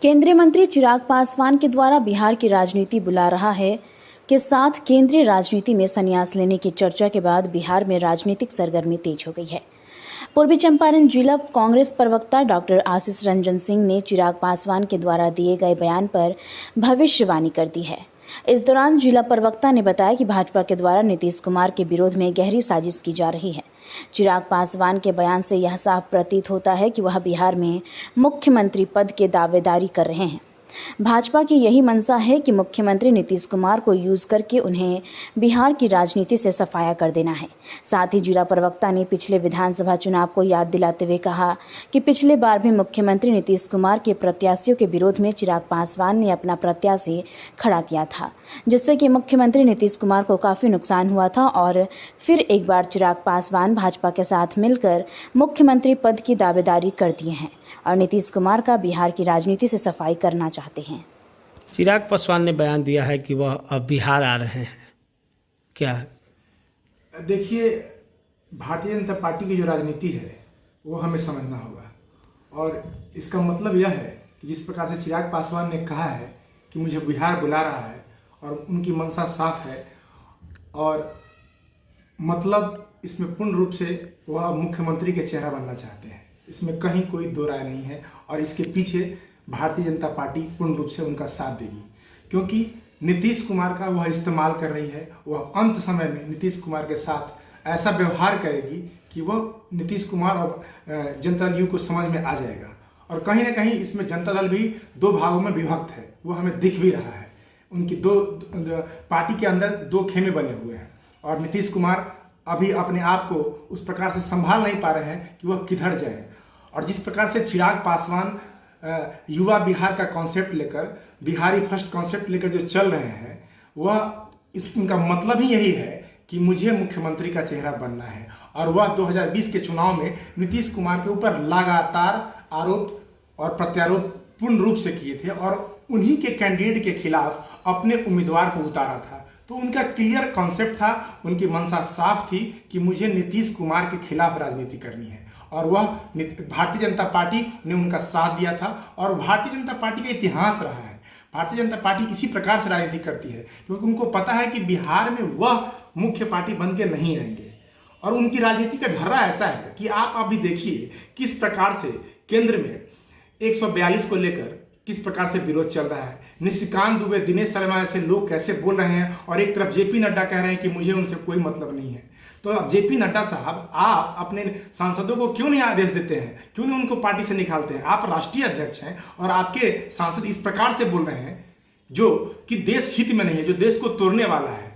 केंद्रीय मंत्री चिराग पासवान के द्वारा बिहार की राजनीति बुला रहा है के साथ केंद्रीय राजनीति में संन्यास लेने की चर्चा के बाद बिहार में राजनीतिक सरगर्मी तेज हो गई है। पूर्वी चंपारण जिला कांग्रेस प्रवक्ता डॉक्टर आशीष रंजन सिंह ने चिराग पासवान के द्वारा दिए गए बयान पर भविष्यवाणी कर दी है। इस दौरान जिला प्रवक्ता ने बताया कि भाजपा के द्वारा नीतीश कुमार के विरोध में गहरी साजिश की जा रही है। चिराग पासवान के बयान से यह साफ प्रतीत होता है कि वह बिहार में मुख्यमंत्री पद के दावेदारी कर रहे हैं। भाजपा की यही मंशा है कि मुख्यमंत्री नीतीश कुमार को यूज करके उन्हें बिहार की राजनीति से सफाया कर देना है। साथ ही जिला प्रवक्ता ने पिछले विधानसभा चुनाव को याद दिलाते हुए कहा कि पिछले बार भी मुख्यमंत्री नीतीश कुमार के प्रत्याशियों के विरोध में चिराग पासवान ने अपना प्रत्याशी खड़ा किया था, जिससे कि मुख्यमंत्री नीतीश कुमार को काफ़ी नुकसान हुआ था और फिर एक बार चिराग पासवान भाजपा के साथ मिलकर मुख्यमंत्री पद की दावेदारी कर दिए हैं और नीतीश कुमार का बिहार की राजनीति से सफाई करना चाहते हैं। चिराग पासवान ने बयान दिया है कि वह अब बिहार आ रहे हैं, क्या है? देखिए, भारतीय जनता पार्टी की जो राजनीति है वो हमें समझना होगा और इसका मतलब यह है कि जिस प्रकार से चिराग पासवान ने कहा है कि मुझे बिहार बुला रहा है और उनकी मंशा साफ है और मतलब इसमें पूर्ण रूप से वह मुख्यमंत्री के चेहरा बनना चाहते हैं। इसमें कहीं कोई दो राय नहीं है और इसके पीछे भारतीय जनता पार्टी पूर्ण रूप से उनका साथ देगी, क्योंकि नीतीश कुमार का वह इस्तेमाल कर रही है। वह अंत समय में नीतीश कुमार के साथ ऐसा व्यवहार करेगी कि वह नीतीश कुमार और जनता दल को समझ में आ जाएगा और कहीं ना कहीं इसमें जनता दल भी दो भागों में विभक्त है। वो हमें दिख भी रहा है। उनकी दो पार्टी के अंदर दो खेमे बने हुए हैं और नीतीश कुमार अभी अपने आप को उस प्रकार से संभाल नहीं पा रहे हैं कि वह किधर जाए। और जिस प्रकार से चिराग पासवान युवा बिहार का कॉन्सेप्ट लेकर, बिहारी फर्स्ट कॉन्सेप्ट लेकर जो चल रहे हैं, वह इनका मतलब ही यही है कि मुझे मुख्यमंत्री का चेहरा बनना है। और वह 2020 के चुनाव में नीतीश कुमार के ऊपर लगातार आरोप और प्रत्यारोप पूर्ण रूप से किए थे और उन्हीं के कैंडिडेट के खिलाफ अपने उम्मीदवार को उतारा था। तो उनका क्लियर कॉन्सेप्ट था, उनकी मंशा साफ थी कि मुझे नीतीश कुमार के खिलाफ राजनीति करनी है और वह भारतीय जनता पार्टी ने उनका साथ दिया था और भारतीय जनता पार्टी का इतिहास रहा है। भारतीय जनता पार्टी इसी प्रकार से राजनीति करती है क्योंकि उनको पता है कि बिहार में वह मुख्य पार्टी बन के नहीं रहेंगे और उनकी राजनीति का ढर्रा ऐसा है कि आप भी देखिए किस प्रकार से केंद्र में 142 को लेकर किस प्रकार से विरोध चल रहा है। निशिकांत दुबे, दिनेश शर्मा ऐसे लोग कैसे बोल रहे हैं और एक तरफ जेपी नड्डा कह रहे हैं कि मुझे उनसे कोई मतलब नहीं है। तो अब जेपी नड्डा साहब, आप अपने सांसदों को क्यों नहीं आदेश देते हैं, क्यों नहीं उनको पार्टी से निकालते हैं? आप राष्ट्रीय अध्यक्ष हैं और आपके सांसद इस प्रकार से बोल रहे हैं जो कि देश हित में नहीं है, जो देश को तोड़ने वाला है।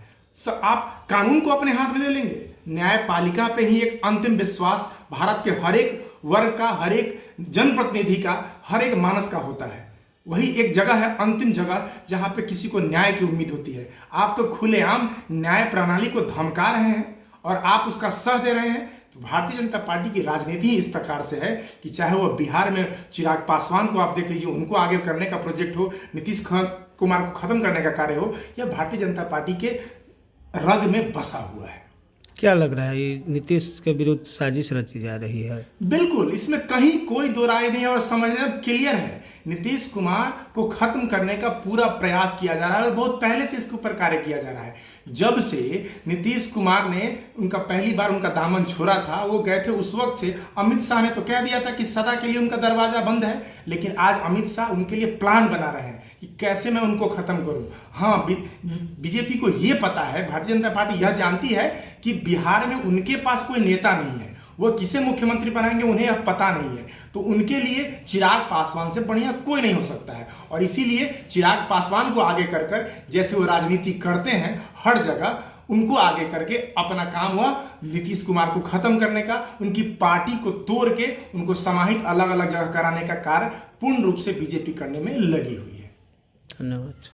आप कानून को अपने हाथ में ले लेंगे। न्यायपालिका पे ही एक अंतिम विश्वास भारत के हर एक वर्ग का, हर एक जनप्रतिनिधि का, हर एक मानस का होता है। वही एक जगह है, अंतिम जगह, जहां पे किसी को न्याय की उम्मीद होती है। आप तो खुलेआम न्याय प्रणाली को धमका रहे हैं और आप उसका साथ दे रहे हैं। तो भारतीय जनता पार्टी की राजनीति इस प्रकार से है कि चाहे वो बिहार में चिराग पासवान को आप देख लीजिए, उनको आगे करने का प्रोजेक्ट हो, नीतीश कुमार को खत्म करने का कार्य हो, या भारतीय जनता पार्टी के रग में बसा हुआ है। क्या लग रहा है, ये नीतीश के विरुद्ध साजिश रची जा रही है? बिल्कुल, इसमें कहीं कोई दो राय नहीं है और समझना क्लियर है। नीतीश कुमार को खत्म करने का पूरा प्रयास किया जा रहा है और बहुत पहले से इसके ऊपर कार्य किया जा रहा है। जब से नीतीश कुमार ने उनका पहली बार उनका दामन छोड़ा था, वो गए थे, उस वक्त से अमित शाह ने तो कह दिया था कि सदा के लिए उनका दरवाजा बंद है। लेकिन आज अमित शाह उनके लिए प्लान बना रहे हैं कि कैसे मैं उनको खत्म करूं। हाँ, बीजेपी को यह पता है, भारतीय जनता पार्टी यह जानती है कि बिहार में उनके पास कोई नेता नहीं है। वो किसे मुख्यमंत्री बनाएंगे उन्हें अब पता नहीं है। तो उनके लिए चिराग पासवान से बढ़िया कोई नहीं हो सकता है और इसीलिए चिराग पासवान को आगे कर जैसे वो राजनीति करते हैं हर जगह, उनको आगे करके अपना काम हुआ नीतीश कुमार को खत्म करने का, उनकी पार्टी को तोड़ के उनको समाहित अलग अलग जगह कराने का कार्य पूर्ण रूप से बीजेपी करने में लगी हुई है। धन्यवाद।